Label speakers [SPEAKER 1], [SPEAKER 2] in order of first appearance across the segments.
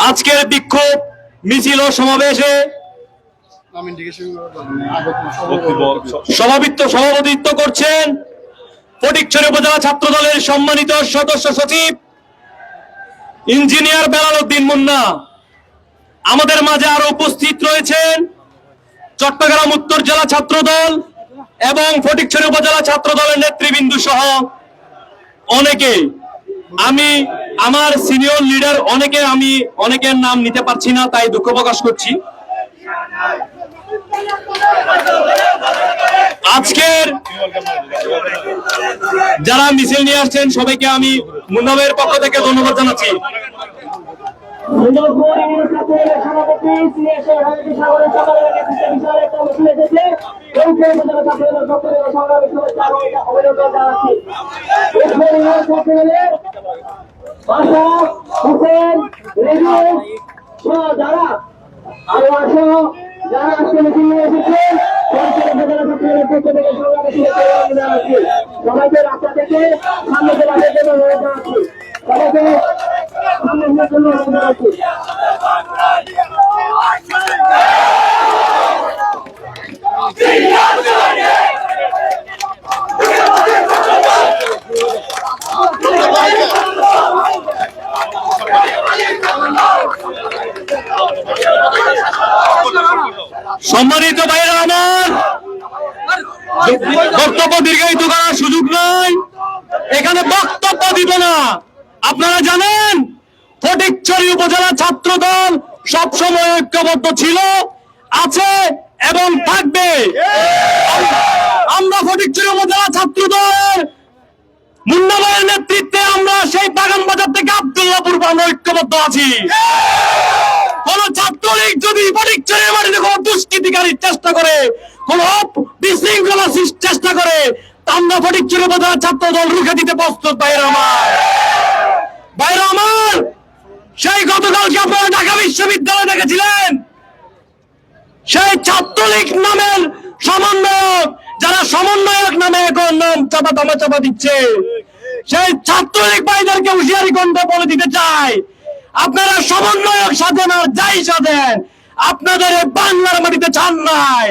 [SPEAKER 1] আজকের বিক্ষোভ মিছিল ও সমাবেশে সভাপতিত্ব করছেন ফটিকছড়ি উপজেলা ছাত্র দলের সম্মানিত সদস্য সচিব ইঞ্জিনিয়ার বেলাল উদ্দিন মুন্না। আমাদের মাঝে আরো উপস্থিত রয়েছেন চট্টগ্রাম উত্তর জেলা ছাত্র দল এবং ফটিকছড়ি উপজেলা ছাত্র দলের নেতৃবৃন্দ সহ অনেকে। আমি আমার সিনিয়র লিডার অনেকের নাম নিতে পারছি না, তাই দুঃখ প্রকাশ করছি। আজকের যারা মিছিল নিয়ে আসছেন সবাইকে আমি মুন্না ভাইয়ের পক্ষ থেকে ধন্যবাদ জানাচ্ছি।
[SPEAKER 2] যারা আজকে মিছিল নিয়ে এসেছেন সবাইকে রাস্তা থেকে সামনে চলে আসার জন্য অনুরোধ জানাচ্ছি। সবাইকে সামনে আসার জন্য অনুরোধ জানাচ্ছি।
[SPEAKER 1] সম্মানিত ভাইরা আমার, বক্তব্য দীর্ঘায়িত করার সুযোগ নাই, এখানে বক্তব্য দিব না। আপনারা জানেন ফটিকছড়ি উপজেলা ছাত্র দল সবসময় ঐক্যবদ্ধ ছিল, আছে এবং থাকবে। আমরা ফটিকছড়ি উপজেলা ছাত্র দলের মুন্না ভাইয়ের নেতৃত্বে আমরা সেই বাগান বাজার থেকে আব্দুল্লাহপুর আমরা ঐক্যবদ্ধ আছি। কোন ছাত্রলীগ যদি ফটিকছড়ির মাটিতে কোন দুষ্কৃতিকারীর চেষ্টা করে, কোন বিশৃঙ্খলা চেষ্টা করে, আমরা ফটিকছড়ি উপজেলা ছাত্র দল রুখে দিতে প্রস্তুত। ভাইরা আমার, সেই গতকালকে আপনারা ঢাকা বিশ্ববিদ্যালয়ে দেখেছিলেন সেই ছাত্রলীগ নামের সমন্বয়ক, যারা সমন্বয়ক নামে এখন নাম চাপা দিচ্ছে, সেই ছাত্রলীগ ভাইদেরকে হুঁশিয়ারি কণ্ঠে বলে দিতে চাই, আপনারা সমন্বয়ক সাধেন আর যাই সাধেন, আপনাদের বাংলার মাটিতে ছাড় নাই।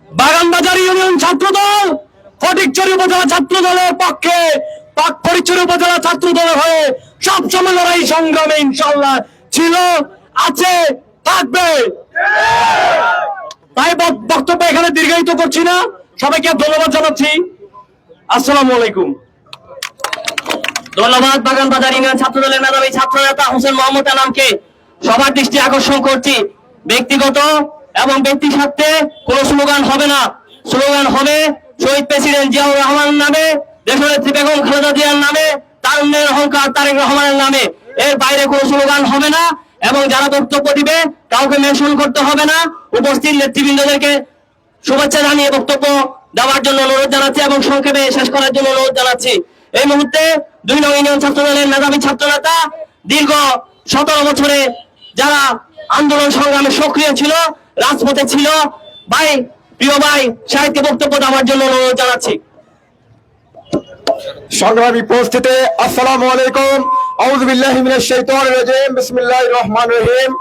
[SPEAKER 1] বাগানবাজার ইউনিয়ন ছাত্র দল ফটিকছড়ি উপজেলা ছাত্র দলের পক্ষে, ফটিকছড়ি উপজেলা ছাত্র দলের হয়ে সবসময় লড়াই সংগ্রামে ইনশাল্লাহ ছিল, আছে, থাকবে। তাই বক্তব্য এখানে দীর্ঘায়িত করছি না, সবাইকে ধন্যবাদ জানাচ্ছি। আসসালামু আলাইকুম।
[SPEAKER 3] ধন্যবাদ। বাগানবাজার ইউনিয়ন ছাত্র দলের মেধাবী ছাত্র নেতা হোসেন মোহাম্মদ আনামকে সবার দৃষ্টি আকর্ষণ করছি। ব্যক্তিগত এবং ব্যক্তির স্বার্থে কোন স্লোগান হবে না, স্লোগান হবে শহীদ প্রেসিডেন্ট জিয়াউর রহমানের নামে, দেশনেত্রী বেগম খালেদা জিয়ার নামে, তারুণ্যের অহংকার তারেক রহমানের নামে। এর বাইরে কোনো স্লোগান হবে না এবং যারা বক্তব্য দিবে কাউকে মেনশন করতে হবে না। উপস্থিত নেতৃবৃন্দদেরকে শুভেচ্ছা জানিয়ে বক্তব্য দেওয়ার জন্য অনুরোধ জানাচ্ছি এবং সংক্ষেপে শেষ করার জন্য অনুরোধ জানাচ্ছি। এই মুহূর্তে 2 নং ইউনিয়ন ছাত্র দলের মেধাবী ছাত্র নেতা, দীর্ঘ 17 বছরে যারা আন্দোলন সংগ্রামে সক্রিয় ছিল, রাজপথে ছিল, প্রিয় ভাই সাহিত্যে বক্তব্য দেওয়ার জন্য অনুরোধ জানাচ্ছি।
[SPEAKER 4] সংগ্রামী উপস্থিতি, আসসালামু আলাইকুম। আউযু বিল্লাহি মিনাশ শাইতানির রাজিম, বিসমিল্লাহির রহমানির রহিম।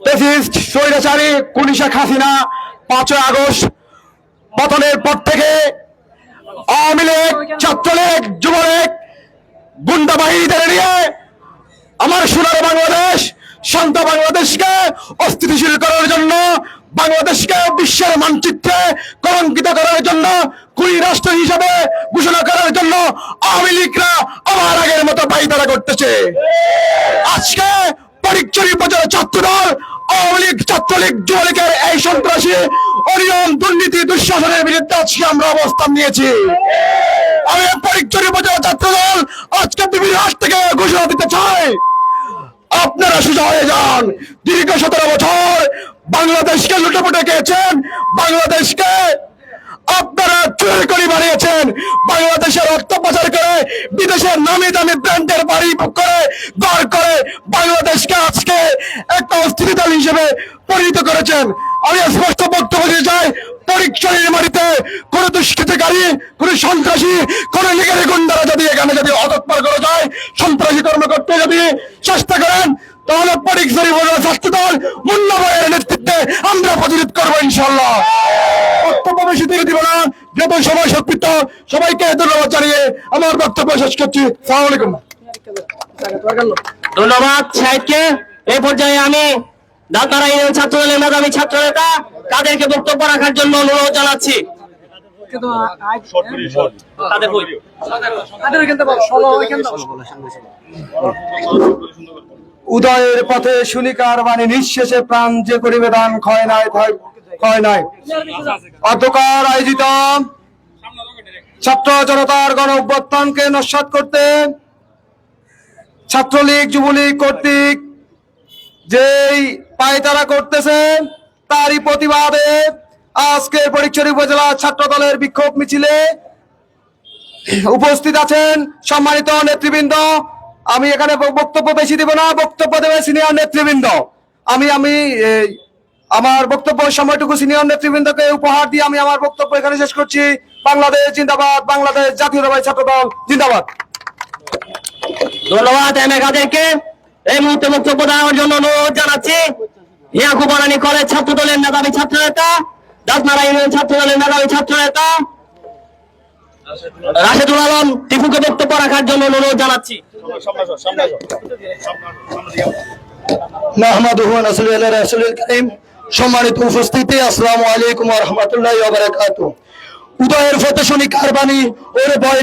[SPEAKER 4] ফ্যাসিস্ট স্বৈরাচারী শেখ হাসিনা 5 আগস্ট পতনের পর থেকে আওয়ামী লীগ, ছাত্রলীগ, যুবলীগ, গুন্ডা বাহিনীদের নিয়ে আমার সোনার বাংলাদেশ, শান্ত বাংলাদেশকে অস্থিতিশীল করার জন্য, বাংলাদেশকে বিশ্বের মানচিত্রে কলঙ্কিত করার জন্য, খুনি রাষ্ট্র হিসেবে ঘোষণা করার জন্য আওয়ামী লীগরা আবার আগের মতো পায়তারা করতেছে। আজকে ফটিকছড়ি উপজেলা ছাত্র দল, আওয়ামী লীগ, ছাত্রলীগ, যুবলীগের এই সন্ত্রাসী অনিয়ম, দুর্নীতি, দুঃশাসনের বিরুদ্ধে আজকে আমরা অবস্থান নিয়েছি। আমি ফটিকছড়ি উপজেলা ছাত্র দল আজকে বিভিন্ন হাত থেকে ঘোষণা দিতে চাই, আপনারা সোজা হয়ে যান। দীর্ঘ 17 বছর বাংলাদেশকে লুটেপুটে খেয়েছেন, বাংলাদেশকে আপনারা চুরি করে বানিয়েছেন, বাংলাদেশের অর্থ পাচার করে বিদেশের নামি দামি ব্র্যান্ডের বাড়ি করে ঘর করে বাংলাদেশকে আজকে একটা অস্থির দল হিসেবে পরিণত করেছেন। আমি স্পষ্ট বক্তব্য দিতে চাই, পরীক্ষার মাটিতে কোন দুষ্কৃতকারী, কোন সন্ত্রাসী, কোন লীগের গুন্ডারা যদি এখানে যদি অতৎপর করা যায়, সন্ত্রাসী কর্মকর্তা যদি চেষ্টা করেন, তাহলে পরীক্ষার ছাত্র দল মুন্না ভাইয়ের নেতৃত্বে আমরা প্রতিরোধ করবো ইনশাল্লাহ। বক্তব্য বেশি দিয়ে দিব না, যেহেতু সময় সংক্ষিপ্ত। সবাইকে ধন্যবাদ জানিয়ে আমার বক্তব্য শেষ করছি। সালাম আলাইকুম।
[SPEAKER 3] ধন্যবাদ সাহেবকে। এই পর্যায়ে আমি দাঁতমারা ইউনিয়ন ছাত্র দলের মেধাবী ছাত্র নেতা তাদেরকে বক্তব্য রাখার জন্য অনুরোধ জানাচ্ছি। তাদের বই।
[SPEAKER 4] উদয়ের পথে শুনিকার বাণী নিঃশেষে প্রাণ যে করিবে দান ক্ষয় নাই ক্ষয় নাই। অধ্যকার আয়োজিত ছাত্র জনতার গণ অভ্যুত্থানকে নস্যাৎ করতে ছাত্রলীগ যুবলীগ কর্তৃক যেই পায়তারা করতেছে, তারই প্রতিবাদে আজকে ফটিকছড়ি উপজেলা ছাত্র দলের বিক্ষোভ মিছিলে উপস্থিত আছেন সম্মানিত নেতৃবৃন্দ। আমি এখানে বক্তব্য বেশি দিব না, বক্তব্য দেবে সিনিয়র নেতৃবৃন্দ। আমি আমার বক্তব্য সময়টুকু সিনিয়র নেতৃবৃন্দকে উপহার দিয়ে আমি আমার বক্তব্য এখানে শেষ করছি। বাংলাদেশ জিন্দাবাদ, বাংলাদেশ জাতীয়তাবাদী ছাত্র দল জিন্দাবাদ।
[SPEAKER 3] ধন্যবাদ এমএকাদেরকে। এই মুহূর্তে বক্তব্য দেওয়ার জন্য অনুরোধ জানাচ্ছি ইয়াকুব আলানী কলেজ ছাত্র দলের মেধাবী ছাত্র নেতা, দাঁতমারা ইউনিয়ন ছাত্র দলের মেধাবী ছাত্র নেতা রাশেদুল আলম টিপুকে বক্তব্য রাখার জন্য অনুরোধ জানাচ্ছি।
[SPEAKER 4] সম্মানিত উপস্থিতি, আসসালামু আলাইকুম ওয়া রাহমাতুল্লাহি ওয়া বারাকাতুহু। উদয়ের ফতে শুনি কার বাণী, ওরে ভয়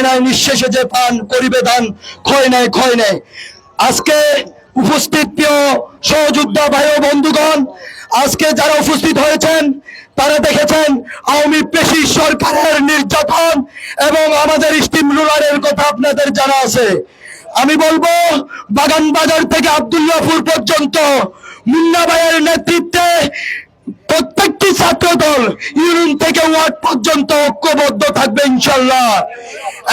[SPEAKER 4] নাই নিঃশেষে যে পান করিবে দান ক্ষয় নাই। আজকে উপস্থিত প্রিয় সহযোদ্ধা ভাই ও বন্ধুগণ, আজকে যারা উপস্থিত হয়েছেন তারা দেখেছেন আওয়ামী পেশি সরকারের নির্যাতন এবং আমাদের স্টিম রোলারের কথা আপনাদের জানা আছে। আমি বলবো বাগান বাজার থেকে আব্দুল্লাহপুর পর্যন্ত মুন্না ভাইয়ের নেতৃত্বে প্রত্যেকটি ছাত্র দল ইউনিয়ন থেকে ওয়ার্ড পর্যন্ত ঐক্যবদ্ধ থাকবে ইনশাল্লাহ।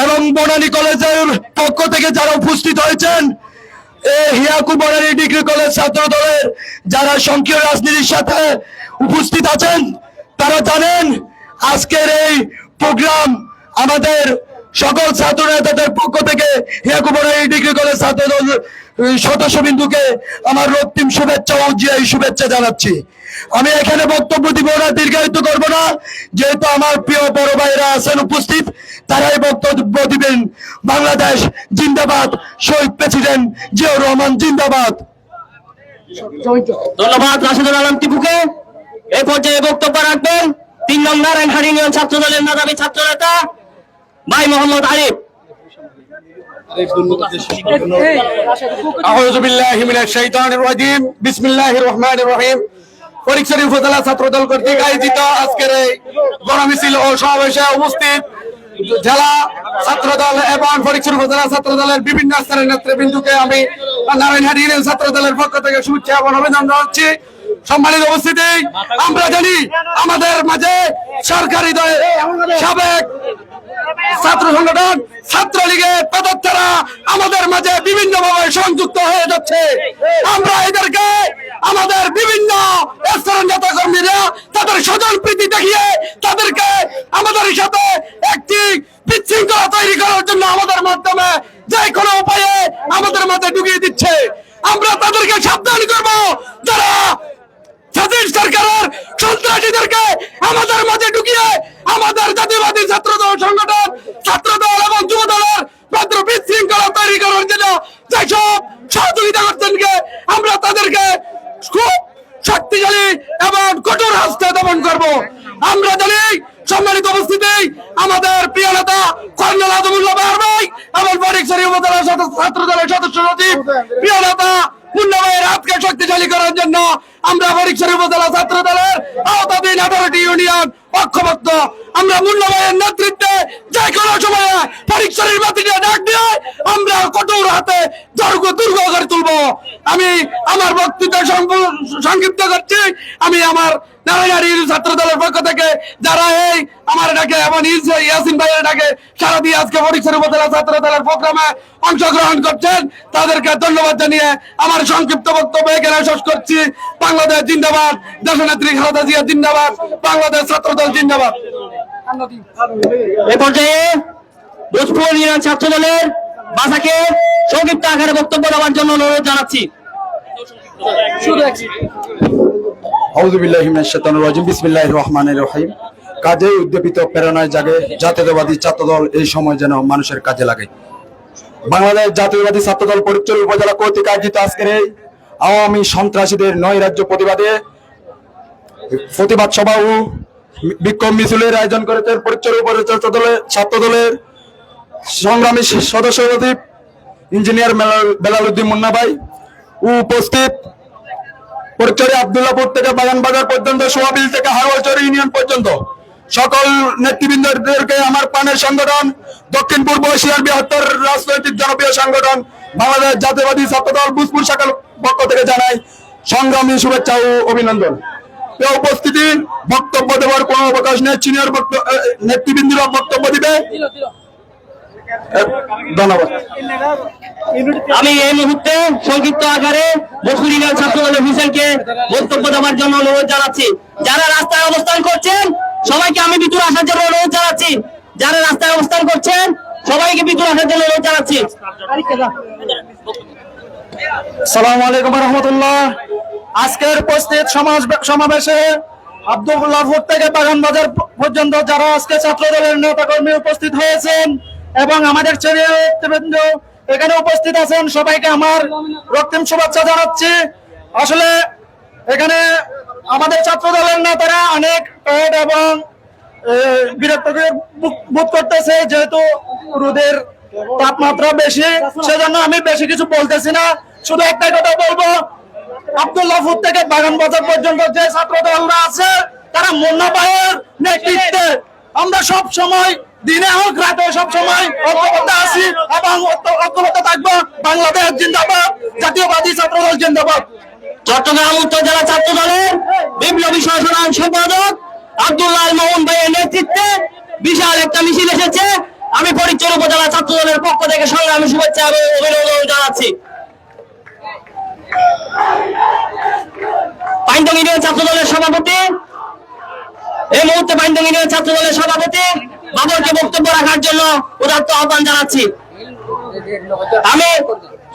[SPEAKER 4] এবং বনানী কলেজের পক্ষ থেকে যারা উপস্থিত হয়েছেন, হিয়াকুব বনানী ডিগ্রি কলেজ ছাত্র দলের যারা সক্রিয় রাজনীতির সাথে উপস্থিত আছেন, তারা জানেন আজকের এই প্রোগ্রাম আমাদের সকল ছাত্র নেতাদের পক্ষ থেকে হিয়াকুব বনানী ডিগ্রি কলেজ ছাত্র দল সদস্যবৃন্দুকে আমার রক্তিম শুভেচ্ছা ও জিআই শুভেচ্ছা জানাচ্ছি। আমি এখানে বক্তব্য দিব না, দীর্ঘায়িত করব না, যেহেতু আমার প্রিয় বড় ভাইরা আছেন উপস্থিত, তারাই বক্তব্য দিবেন। বাংলাদেশ জিন্দাবাদ, শহীদ প্রেসিডেন্ট জিয়াউর রহমান জিন্দাবাদ।
[SPEAKER 3] ধন্যবাদ রাশেদুল আলম টিপুকে। এই পর্যায়ে বক্তব্য রাখবেন 3 নং নারায়ণহাট ইউনিয়ন ছাত্র দলের মেধাবী ছাত্র নেতা ভাই মোহাম্মদ আরিফ।
[SPEAKER 4] আউযু বিল্লাহি মিনাশ শাইতানির রাজিম, বিসমিল্লাহির রহমানির রহিম। ফটিকছড়ি উপজেলা ছাত্র দল কর্তৃক আয়োজিত আজকের এই গণমিছিল ও সমাবেশে উপস্থিত জেলা ছাত্র দল এবং ফটিকছড়ি উপজেলা ছাত্র দলের বিভিন্ন স্তরের নেতৃবৃন্দকে আমি নারায়ণহাট ইউনিয়ন ছাত্র দলের পক্ষ থেকে শুভেচ্ছা এবং অভিনন্দন জানাচ্ছি। সম্মানিত উপস্থিতি, আমরা জানি আমাদের মাঝে সরকারি দলের সাবেক ছাত্র সংগঠন ছাত্রলীগের পদত্যাগীরা আমাদের মাঝে বিভিন্ন ভাবে সংযুক্ত হয়ে যাচ্ছে। আমরা এদেরকে আমাদের বিভিন্ন স্তরের নেতা কর্মীরা তাদের স্বজন প্রীতি দেখিয়ে তাদেরকে আমাদের সাথে একটি বিশৃঙ্খলা তৈরি করার জন্য আমাদের মাধ্যমে যে কোনো উপায়ে আমাদের মাঝে ঢুকিয়ে দিচ্ছে। আমরা তাদেরকে সাবধান করব, যারা স্বাধীন সরকারের সন্ত্রাসীদেরকে আমাদের মাঝে ঢুকিয়ে আমাদের জাতীয়বাদী ছাত্র দল সংগঠন, ছাত্র দল এবং যুব দলের মাত্র বিশৃঙ্খলা তৈরি করার জন্য যেসব সহযোগিতা করছেন, আমরা তাদেরকে খুব শক্তিশালী এবং কঠোর হস্তে দমন করব। আমরা জানি সম্মানিত উপস্থিতি, আমাদের প্রিয় নেতা কর্নেল আজমুল্লাহ বাহার ভাই এবং ফটিকছড়ি উপজেলা ছাত্র দলের সদস্য সচিব প্রিয় নেতা মুন্না ভাইয়ের হাতকে শক্তিশালী করার জন্য আমরা ফটিকছড়ি উপজেলা ছাত্র দলের আওতাধীন 18টি ইউনিয়ন ঐক্যবদ্ধ। আমরা মুন্না ভাইয়ের নেতৃত্বে যে কোনো সময়ে পরীক্ষার বাতিলে ডাক দিয়ে আমরা কঠোর হাতে দুর্গ করে তুলবো। আমি আমার বক্তৃতা সংক্ষিপ্ত করছি। আমি আমার নারায়ণহাটি ছাত্র দলের পক্ষ থেকে যারা এই আমার ডাকে এবং ইয়াসিন ভাইয়ের ডাকে সারা দিয়ে আজকে পরীক্ষার উপজেলা ছাত্র দলের প্রোগ্রামে অংশগ্রহণ করছেন, তাদেরকে ধন্যবাদ জানিয়ে আমার সংক্ষিপ্ত বক্তব্য এখানে শেষ করছি। বাংলাদেশ জিন্দাবাদ, দেশনেত্রী খালেদা জিয়া জিন্দাবাদ, বাংলাদেশ ছাত্র দল জিন্দাবাদ।
[SPEAKER 3] এ পর্যায়ে ভোজপুর ইউনিয়ন ছাত্র দলের বাসাকে সংক্ষিপ্ত আকারে বক্তব্য দেওয়ার জন্য অনুরোধ জানাচ্ছি।
[SPEAKER 4] আউযু বিল্লাহি মিনাশ শাইতানির রাজিম, বিসমিল্লাহির রহমানির রহিম। কাজে উদ্দীপিত প্রেরণায় জাগে জাতীয়তাবাদী ছাত্রদল, এই সময় যেন মানুষের কাজে লাগে। বাংলাদেশ জাতীয়তাবাদী ছাত্রদল ফটিকছড়ি উপজেলা কর্তৃক আয়োজিত আজকের এই আওয়ামী সন্ত্রাসীদের 9 রাজ্য প্রতিবাদ সভা ও বিক্ষোভ মিছিলের আয়োজন করেছেন ফটিকছড়ি উপজেলা ছাত্রদলের সংগ্রামী সদস্য সচিব ইঞ্জিনিয়ার বেলালউদ্দিন মুন্না ভাই উপস্থিত ফটিকছড়ি আব্দুল্লাহপুর থেকে বাগানবাজার পর্যন্ত, সোয়াবিল থেকে হারওয়ালচর ইউনিয়ন পর্যন্ত সকল নেতৃবৃন্দদেরকে আমার প্রাণের সংগঠন দক্ষিণ পূর্ব এশিয়ার বৃহত্তর রাজনৈতিক জনপ্রিয় সংগঠন বাংলাদেশ জাতীয়বাদী ছাত্রদল ভোজপুর শাখার পক্ষ থেকে জানাই সংগ্রামী শুভেচ্ছা ও অভিনন্দন। এই উপস্থিতি বক্তব্য দেওয়ার কোনো অবকাশ নেই, সিনিয়র নেতৃবৃন্দরা বক্তব্য দিবে। ধন্যবাদ।
[SPEAKER 3] আমি এই মুহূর্তে সংক্ষিপ্ত আকারে ভোজপুর ইউনিয়ন ছাত্র দলের হুসেনকে বক্তব্য দেওয়ার জন্য অনুরোধ জানাচ্ছি। যারা রাস্তায় অবস্থান করছেন সবাইকে আমি ভিতরে আসার জন্য অনুরোধ জানাচ্ছি। যারা রাস্তায় অবস্থান করছেন সবাইকে ভিতরে আসার জন্য অনুরোধ জানাচ্ছি।
[SPEAKER 4] আসসালামু আলাইকুম ওয়া রাহমাতুল্লাহ। আজকের উপস্থিত সমাবেশে আব্দুল্লাহপুর থেকে বাগানবাজার পর্যন্ত যারা আজকে ছাত্র দলের নেতাকর্মী উপস্থিত হয়েছেন এবং আমাদের নেতৃবৃন্দ এখানে উপস্থিত আছেন, সবাইকে আমার রক্তিম শুভেচ্ছা জানাচ্ছি। আসলে এখানে আমাদের ছাত্র দলের নেতারা অনেক টায়ার্ড এবং বিরক্ত বোধ করতেছে, যেহেতু রোদের তাপমাত্রা বেশি, সেজন্য আমি বেশি কিছু বলতেছি না। শুধু একটাই কথা বলবো, আব্দুল্লাহপুর থেকে বাগানবাজার পর্যন্ত যে ছাত্র দলরা আছে তারা মুন্না ভাইয়ের নেতৃত্বে আমরা সব সময় দিনে হোক রাতে সব সময় ঐক্যবদ্ধ আছি এবং ঐক্যবদ্ধ থাকবো। বাংলাদেশ জিন্দাবাদ, জাতীয়বাদী ছাত্র দল জিন্দাবাদ।
[SPEAKER 3] চট্টগ্রাম উত্তর জেলা ছাত্র দলের বিপ্লবী সাধারণ সম্পাদক আব্দুল্লাহ মোহন ভাইয়ের নেতৃত্বে বিশাল একটা মিছিল এসেছে। আমি ফটিকছড়ি উপজেলা ছাত্র দলের পক্ষ থেকে সংগ্রামী শুভেচ্ছা এবং অভিনন্দন জানাচ্ছি। পাইনটং ইউনিয়ন ছাত্র দলের সভাপতি এই মুহূর্তে পাইনটং ইউনিয়ন ছাত্র দলের সভাপতি বাবরকে বক্তব্য রাখার জন্য উদাত্ত আহ্বান জানাচ্ছি। আমি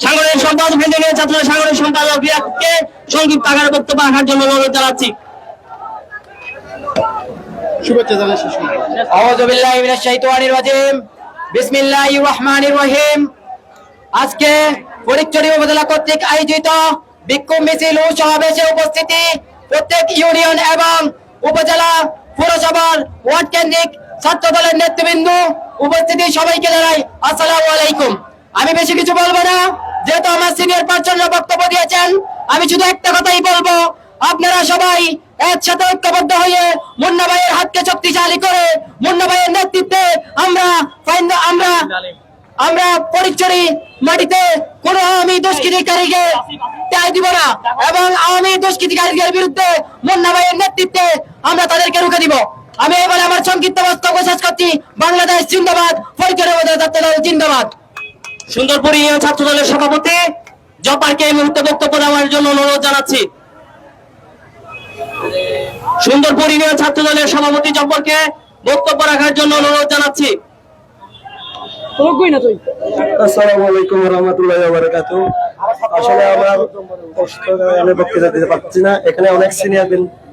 [SPEAKER 3] সাংগঠনিক সম্পাদক পাইনটং ইউনিয়ন ছাত্র দলের সাংগঠনিক সম্পাদক রিয়াদকে সংক্ষিপ্ত আকারে বক্তব্য রাখার জন্য অনুরোধ জানাচ্ছি।
[SPEAKER 5] আউযু বিল্লাহি মিনাশ শাইতানির রাজিম, বিসমিল্লাহির রহমানির রহিম। আজকে ফটিকছড়ি উপজেলা কর্তৃক আয়োজিত বিক্ষোভ মিছিল ও সমাবেশে উপস্থিতি প্রত্যেক ইউনিয়ন এবং উপজেলা পৌরসভার ওয়ার্ড কেন্দ্রিক ছাত্র দলের নেতৃবৃন্দ উপস্থিতি সবাইকে জানাই আসসালামু আলাইকুম। আমি বেশি কিছু বলবো না, যেহেতু আমার সিনিয়র পাঁচজনরা বক্তব্য দিয়েছেন। আমি শুধু একটা কথাই বলবো, আপনারা সবাই একসাথে ঐক্যবদ্ধ হয়ে মুন্না ভাইয়ের হাতকে শক্তিশালী করে মুন্না ভাইয়ের নেতৃত্বে আমরা ফটিকছড়ি মাটিতে কোন আওয়ামী দুষ্কৃতিকারীকে ত্যাগ দিব না এবং আওয়ামী দুষ্কৃতিকারীদের বিরুদ্ধে মুন্না ভাইয়ের নেতৃত্বে আমরা তাদেরকে রুখে দিব। আমি এবারে আমার সংক্ষিপ্ত বক্তব্য শেষ করছি। বাংলাদেশ জিন্দাবাদ, ফটিকছড়ি ছাত্র দল জিন্দাবাদ।
[SPEAKER 3] সুন্দরপুর ইউনিয়ন ছাত্র দলের সভাপতি জব্বারকে এই মুহূর্তে বক্তব্য দেওয়ার জন্য অনুরোধ জানাচ্ছি। সুন্দরপুর ইউনিয়ন ছাত্র দলের সভাপতি জব্বারকে বক্তব্য রাখার জন্য অনুরোধ জানাচ্ছি।
[SPEAKER 1] আসসালামু আলাইকুম ওয়া রাহমাতুল্লাহি ওয়া বারাকাতুহু। আসলে আমি বক্তৃতা দিতে পারছি না, এখানে অনেক সিনিয়র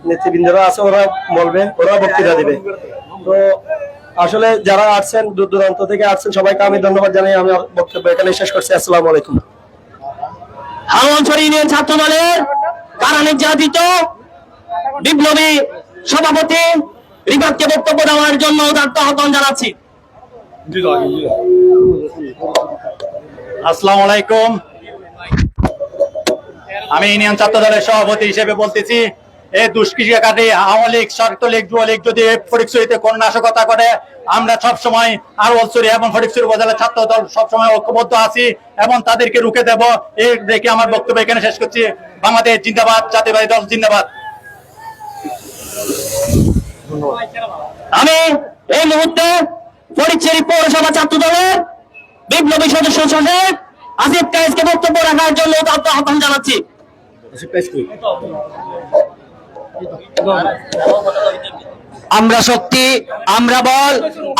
[SPEAKER 1] নেতৃবৃন্দরা আছে, ওরা বলবে, ওরা বক্তৃতা দিবে। তো আসলে যারা আসছেন দূর দূরান্ত থেকে আসছেন সবাইকে আমি ধন্যবাদ জানাই। আমি বক্তব্য এখানে শেষ করছি। আসসালামু আলাইকুম।
[SPEAKER 3] হারওয়ালচর ইউনিয়ন ছাত্র দলের কারা নির্যাতিত বিপ্লবী সভাপতি রিফাতকে বক্তব্য দেওয়ার জন্য উদাত্ত আহ্বান জানাচ্ছি।
[SPEAKER 6] আসসালামু আলাইকুম। আমি ইউনিয়ন ছাত্র দলের সভাপতি হিসেবে বলতেছি, এই দুষ্কৃতিকারী আওয়ামী লীগ, ছাত্রলীগ, যুবলীগ যদি ফটিকছড়িতে কোন নাশকতা করে, আমরা সবসময় আরওয়ালছড়ি এবং ফটিকছড়ি উপজেলা ছাত্র দল সবসময় ঐক্যবদ্ধ আছি এবং তাদেরকে রুখে দেব। এই রেখে আমার বক্তব্য এখানে শেষ করছি। বাংলাদেশ জিন্দাবাদ, জাতীয়বাদী দল জিন্দাবাদ।
[SPEAKER 3] আমি এই মুহূর্তে ফটিকছড়ি পৌরসভা ছাত্র দলের বিপ্লবী সদস্য সচিব আসিফ কায়েসকে বক্তব্য রাখার জন্য আহ্বান জানাচ্ছি।
[SPEAKER 5] আমরা শক্তি, আমরা বল,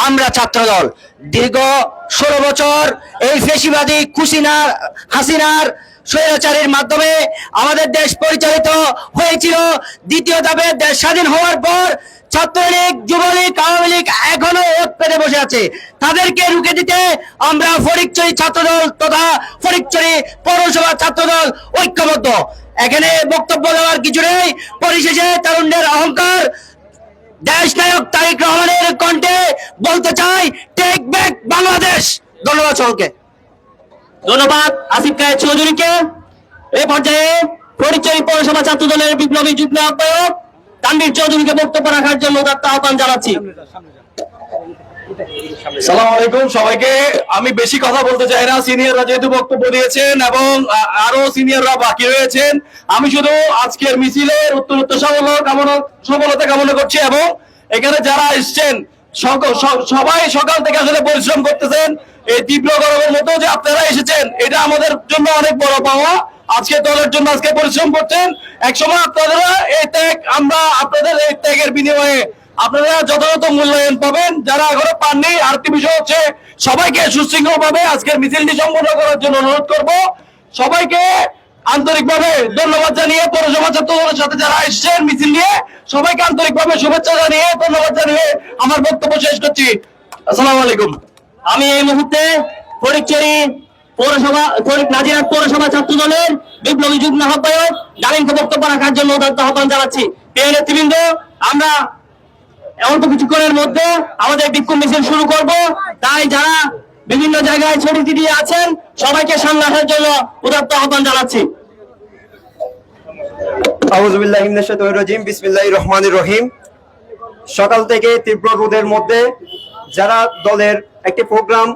[SPEAKER 5] আমরা ছাত্র দল। দীর্ঘ 16 বছর এই ফেসিবাদী হাসিনার স্বৈরাচারের মাধ্যমে আমাদের দেশ পরিচালিত হয়েছিল। দ্বিতীয় ধাপে দেশ স্বাধীন হওয়ার পর ছাত্রলীগ, যুবলীগ, আওয়ামী লীগ এখনো ওত পেতে বসে আছে। তাদেরকে রুখে দিতে আমরা ফটিকছড়ি ছাত্রদল তথা ফটিকছড়ি পৌরসভা ছাত্রদল ঐক্যবদ্ধ। এখানে বক্তব্য দেওয়ার কিছু নেই। পরিশেষে তারুণ্যের অহংকার দেশ নায়ক তারেক রহমানের কণ্ঠে বলতে চাই, টেক ব্যাক বাংলাদেশ। ধন্যবাদ সকলকে।
[SPEAKER 3] ধন্যবাদ আসিফ কায়েস চৌধুরীকে। এই পর্যায়ে ফটিকছড়ি পৌরসভা ছাত্র দলের বিপ্লবী যুগ্ম আহ্বায়ক তানভীর চৌধুরীকে বক্তব্য রাখার জন্য আহ্বান জানাচ্ছি।
[SPEAKER 1] সালাম আলাইকুম সবাইকে। আমি বেশি কথা বলতে চাই না, সিনিয়ররা যেহেতু বক্তব্য দিয়েছেন এবং আরো সিনিয়ররা বাকি রয়েছেন। আমি শুধু আজকের মিছিলের উত্তরোত্তর সফলতা কামনা করছি এবং এখানে যারা এসছেন সবাই সকাল থেকে আসলে পরিশ্রম করতেছেন। এই তীব্র গরমের মতো যে আপনারা এসেছেন, এটা আমাদের জন্য অনেক বড় পাওয়া। আজকে দলের জন্য আজকে পরিশ্রম করছেন। একসময় আপনারা এই ত্যাগ, আমরা আপনাদের এই ত্যাগের বিনিময়ে আপনারা যথাযথ মূল্যায়ন পাবেন। যারা এখনো পাননি, আরেকটি বিষয় হচ্ছে সবাইকে সুশৃঙ্খল ভাবে আজকের মিছিলটি সম্পন্ন করার জন্য অনুরোধ করব। সবাইকে আন্তরিকভাবে ধন্যবাদ জানিয়ে, পৌরসভা ছাত্র দলের সাথে যারা এসেছেন মিছিল নিয়ে, সবাইকে আন্তরিকভাবে শুভেচ্ছা জানিয়ে, ধন্যবাদ জানিয়ে আমার বক্তব্য শেষ করছি। আসসালামু আলাইকুম।
[SPEAKER 3] আমি এই মুহূর্তে ফটিকছড়ি নাজিরহাট পৌরসভা ছাত্র দলের বিপ্লবী যুগ্ম আহ্বায়ক ডালিমকে বক্তব্য রাখার জন্য আহ্বান জানাচ্ছি। প্রিয় নেতৃবৃন্দ, আমরা অল্প কিছুক্ষণের মধ্যে আমাদের বিক্ষোভ মিছিল শুরু করব। তাই যারা বিভিন্ন জায়গায় ছড়িয়ে ছিটিয়ে আছেন সবাইকে সামনে আসার জন্য উদাত্ত আহ্বান জানাচ্ছি।
[SPEAKER 7] আউযু বিল্লাহি মিনাশ শাইতানির রাজিম। বিসমিল্লাহির রহমানির রহিম। সকাল থেকে তীব্র রোদের মধ্যে যারা দলের একটি প্রোগ্রাম,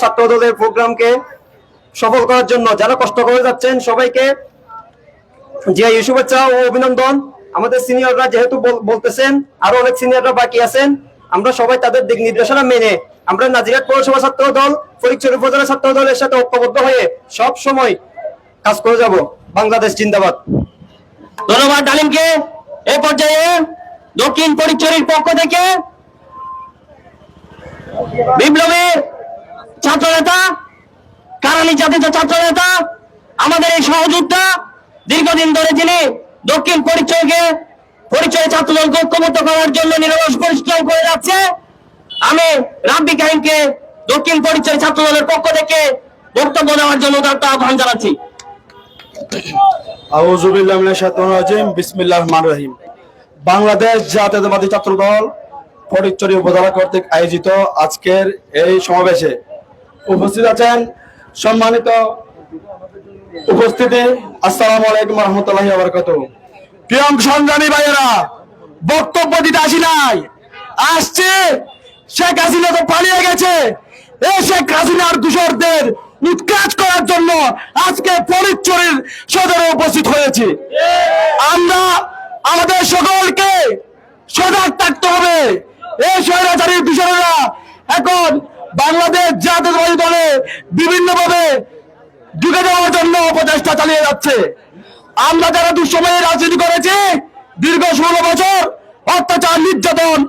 [SPEAKER 7] ছাত্র দলের প্রোগ্রামকে সফল করার জন্য যারা কষ্ট করে যাচ্ছেন, সবাইকে যে শুভেচ্ছা ও অভিনন্দন। আমাদের সিনিয়ররা যেহেতু বলতেছেন, আরো অনেক সিনিয়ররা বাকি আছেন, আমরা সবাই তাদের দিক নির্দেশনা মেনে আমরা নাজিরহাট পৌরসভা ছাত্র দল, ফটিকছড়ি উপজেলা ছাত্র দলের সাথে ঐক্যবদ্ধ হয়ে সব সময় কাজ করে যাব। বাংলাদেশ জিন্দাবাদ।
[SPEAKER 3] ধন্যবাদ ডালিমকে। এই পর্যায়ে দক্ষিণ ফটিকছড়ির পক্ষ থেকে বিপ্লবী ছাত্র নেতা, কারানি জাতীয় ছাত্র নেতা, আমাদের এই সহযোদ্ধা, দীর্ঘদিন ধরে যিনি দক্ষিণ ফটিকছড়ি ছাত্র দলকে ঐক্যবদ্ধ করার জন্য নিরলস পরিশ্রম করে যাচ্ছে, আমি রাব্বি কাহিমকে দক্ষিণ ফটিকছড়ি ছাত্র দলের পক্ষ থেকে বক্তব্য দেওয়ার জন্য তার আহ্বান জানাচ্ছি।
[SPEAKER 4] আউযু বিল্লাহি মিনাশ শাইতানির রাজিম। বিসমিল্লাহির রহমানির রহিম। বাংলাদেশ জাতীয়তাবাদী ছাত্র দল ফটিকছড়ি উপজেলা কর্তৃক আয়োজিত আজকের এই সমাবেশে উপস্থিত আছেন সম্মানিত উপস্থিতি। আসসালামু আলাইকুম ওয়া রাহমাতুল্লাহি ওয়া বারাকাতুহু। প্রিয় সংগ্রামী ভাইয়েরা, বক্তব্য দিতে আসি নাই, আসছে শেখ হাসিনা তো পালিয়ে গেছে। এই শেখ হাসিনার দূষরদের উৎখাত করার জন্য আজকে ফটিকছড়ির সদরে উপস্থিত হয়েছি। আমরা আমাদের সকলকে সজাগ থাকতে হবে। এই স্বৈরাচারী দূষরেরা এখন বাংলাদেশ জাতীয়তাবাদী দলে বিভিন্নভাবে ঢুকে যাওয়ার জন্য প্রচেষ্টা চালিয়ে যাচ্ছে। আমরা যারা দুঃসময়ে রাজনীতি করেছি, দীর্ঘ 16 বছর অত্যাচার, নির্যাতন,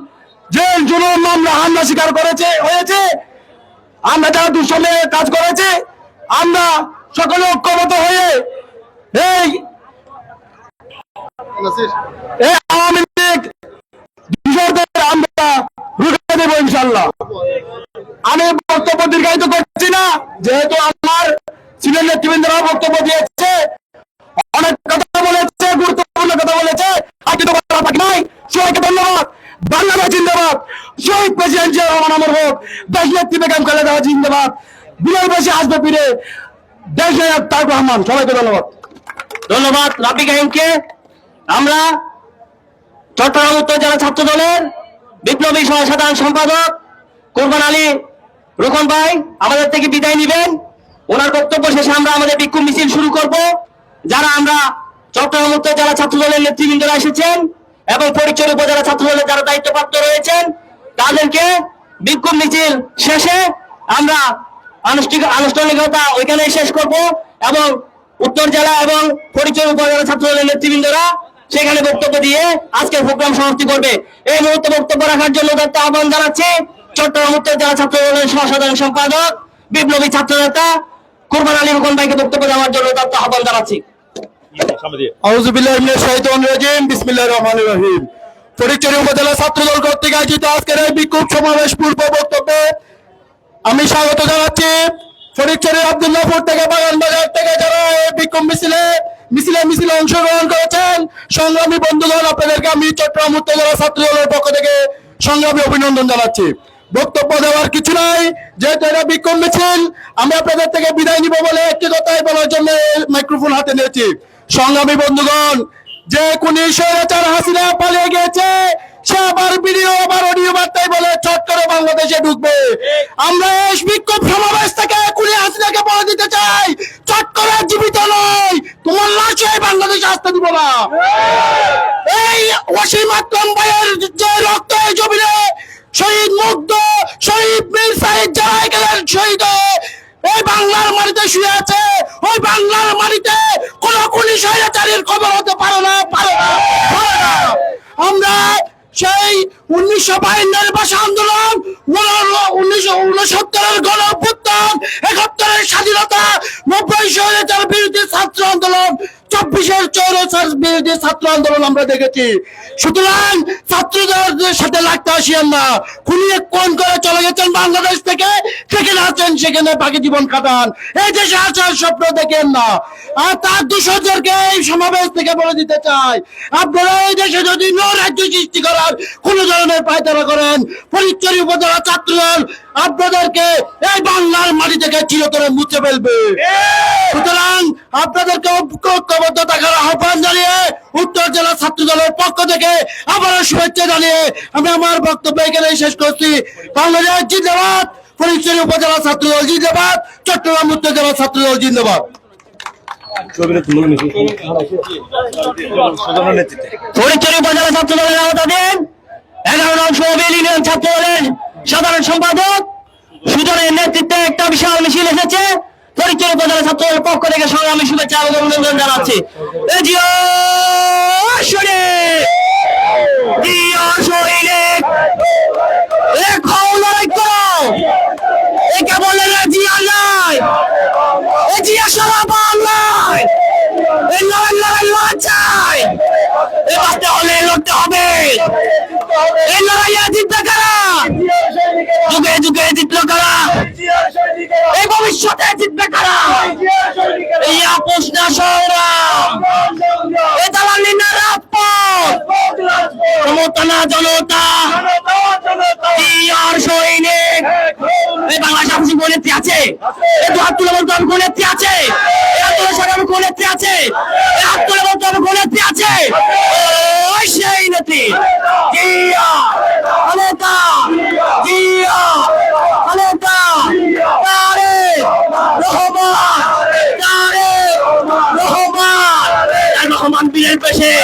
[SPEAKER 4] জেল, জুলুম, মামলা, হামলা শিকার হয়েছে, আমরা যারা দুঃসময়ে কাজ করেছি, আমরা সকলে ঐক্যবদ্ধ হয়ে এই আওয়ামী লীগ দূষরদের আমরা রুখে দেব ইনশাল্লাহ। আমি বক্তব্য দীর্ঘায়িত করছি না, যেহেতু আমার সিনিয়র নেতৃবৃন্দরা বক্তব্য দিয়েছে, অনেক কথা বলেছে, গুরুত্বপূর্ণ কথা বলেছে। সবাইকে ধন্যবাদ। বাংলাদেশ জিন্দাবাদ। শহীদ প্রেসিডেন্ট জিয়া রহমান অমর হোক। দেশ নেত্রী বেগম খালেদা জিন্দাবাদ। বিজয়বাসী আসবে ফিরে। দেশ নায়ক তারেক রহমান। সবাইকে ধন্যবাদ।
[SPEAKER 3] ধন্যবাদ রাব্বি কাহিমকে। আমরা চট্টগ্রাম উত্তর জেলা ছাত্র দলের বিপ্লবী সাধারণ সম্পাদক কোরবান আলী রোকন ভাই আমাদের থেকে বিদায় নেবেন। ওনার বক্তব্য শেষে আমরা আমাদের বিক্ষোভ মিছিল শুরু করব। যারা আমরা চট্টগ্রাম উত্তর জেলা ছাত্র দলের নেতৃবৃন্দরা এসেছেন এবং ফটিকছড়ি উপজেলা ছাত্র দলের যারা দায়িত্বপ্রাপ্ত রয়েছেন তাদেরকে বিক্ষোভ মিছিল শেষে আমরা আনুষ্ঠানিকতা ওইখানে শেষ করব এবং উত্তর জেলা এবং ফটিকছড়ি উপজেলা ছাত্র দলের নেতৃবৃন্দরা সেখানে বক্তব্য দিয়ে আজকের প্রোগ্রাম সমাপ্তি করবে। এই মুহূর্তে বক্তব্য রাখার জন্য আহ্বান জানাচ্ছি চট্টগ্রাম উত্তর জেলা ছাত্র দলের সাধারণ সম্পাদক বিপ্লবী ছাত্র নেতা কোরবান আলী রোকন ভাইকে বক্তব্য দেওয়ার জন্য আহ্বান জানাচ্ছি।
[SPEAKER 4] আউযু বিল্লাহি মিনাশ শাইতানির রাজিম বিসমিল্লাহির রহমানির রহিম। ফটিকছড়ি উপজেলা ছাত্রদল কর্তৃক আয়োজিত আজকের এই বিক্ষোভ সমাবেশ পূর্ব বক্তব্যে আমি স্বাগত জানাচ্ছি ফটিকছড়ি আব্দুল্লাহপুর থেকে বাগানবাজার থেকে যারা এই বিক্ষোভ মিছিলে অংশগ্রহণ করেছেন সংগ্রামী বন্ধুগণ, আপনাদেরকে আমি চট্টগ্রাম উত্তর জেলা ছাত্রদলের পক্ষ থেকে সংগ্রামী অভিনন্দন জানাচ্ছি। বক্তব্য দেওয়ার কিছু নাই, যেহেতু এটা বিক্ষোভ মিছিল, আমি আপনাদের থেকে বিদায় নিব বলে একটি কথাই বলার জন্য মাইক্রোফোন হাতে নিয়েছি। সংগ্রামী বন্ধুগণ, যে কোন স্বৈরাচার হাসিনা পালিয়ে গেছে সে আবার ভিডিও আবার অডিও বার্তায় বলে চট করে বাংলাদেশে ঢুকবে। আমরা এই বিক্ষোভ সমাবেশ থেকে কুলি হাসিনাকে বলে দিতে চাই, চট করে জীবিত নয়, তোমার লাশে বাংলাদেশে আসতে দিব না। এই ওয়াসিম আকরাম ভাইয়ের যে রক্ত এই জমিনে শহীদ মুগ্ধ শহীদ মীর সাইদ যারা গেলেন শহীদ এই বাংলার মাটিতে শুয়ে আছে, ওই বাংলার মাটিতে কোন কুলি স্বৈরাচারীর খবর হতে পারে না। আমরা সেই 1952 ভাষা আন্দোলন, 1969 গণ অভ্যুত্থান, 71 স্বাধীনতা, 90 স্বৈরাচার বিরোধী ছাত্র আন্দোলন, 24 চৌরাচার বিরোধী ছাত্র আন্দোলন আমরা দেখেছি। সুতরাং ছাত্রদের সাথে লাগতে আসিয়েন না। খুনিয়ে কোন করে চলে গেছেন বাংলাদেশ থেকে, সেখানে আছেন সেখানে বাকি জীবন কাটান, এই দেশে আসার স্বপ্ন দেখেন না। আর তার দূষণদেরকে এই সমাবেশ থেকে বলে দিতে চাই, আপনারা এই দেশে যদি রাজ্য সৃষ্টি করার কোন ধরনের পায়তারা করেন, ফটিকছড়ি উপজেলা ছাত্রদল আপনাদেরকে এই বাংলার মাটি থেকে চিরতরে মুছে ফেলবে। সুতরাং আপনাদেরকে ঐক্যবদ্ধ থাকার আহ্বান জানিয়ে উত্তর জেলা ছাত্র দলের পক্ষ থেকে আবারও শুভেচ্ছা জানিয়ে আমি আমার বক্তব্য এখানে শেষ করছি। বাংলাদেশ জিন্দাবাদ, ফটিকছড়ি উপজেলা ছাত্র দল জিন্দাবাদ, চট্টগ্রাম উত্তর জেলা ছাত্র দল জিন্দাবাদ।
[SPEAKER 3] ফটিকছড়ি উপজেলা ছাত্র দলের আওতাধীন 11 নং সহবিল ইউনিয়ন ছাত্র দলের সাধারণ সম্পাদক সুজনের নেতৃত্বে একটা বিশাল মিছিল এসেছে। ফটিকছড়ি উপজেলা ছাত্র দলের পক্ষ থেকে সংগ্রামী শুভেচ্ছা এবং অভিনন্দন জানাচ্ছি। লড়তে হবে, এই লড়াইয়া জিতবে কারা? যুগে যুগে জিতলো কারা? এই ভবিষ্যতে জিতবে কারা? এই আপোষ না সংগ্রাম, এই দালালি না রাজপথ, ক্ষমতা না জনতা, আর সৈনিক। এই বাংলাদেশ আপসি কোন নেত্রী আছে? এই হাত তুলে বলতে হবে কোন নেত্রী আছে? এই হাত তুলে সরকার কোন নেত্রী আছে? এই হাত তুলে বলতে হবে কোন নেত্রী আছে? ওই সেই নেত্রী জিয়া খালেদা, জিয়া খালেদা, তারেক রহমান, তারেক রহমান, রহমান বীরের বেশে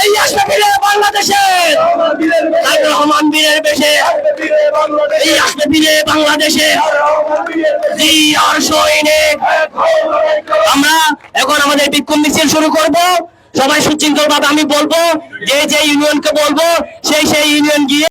[SPEAKER 3] এই আসবে বীরে বাংলাদেশের, তারেক রহমান বীরের বেশে এই আসবে বীরে বাংলাদেশে, জিয়ার সৈনিক। আমরা এখন আমাদের বিক্ষোভ মিছিল শুরু করব। সবাই সুশৃঙ্খল ভাবে আমি বলবো, যে ইউনিয়নকে বলবো সেই ইউনিয়ন গিয়ে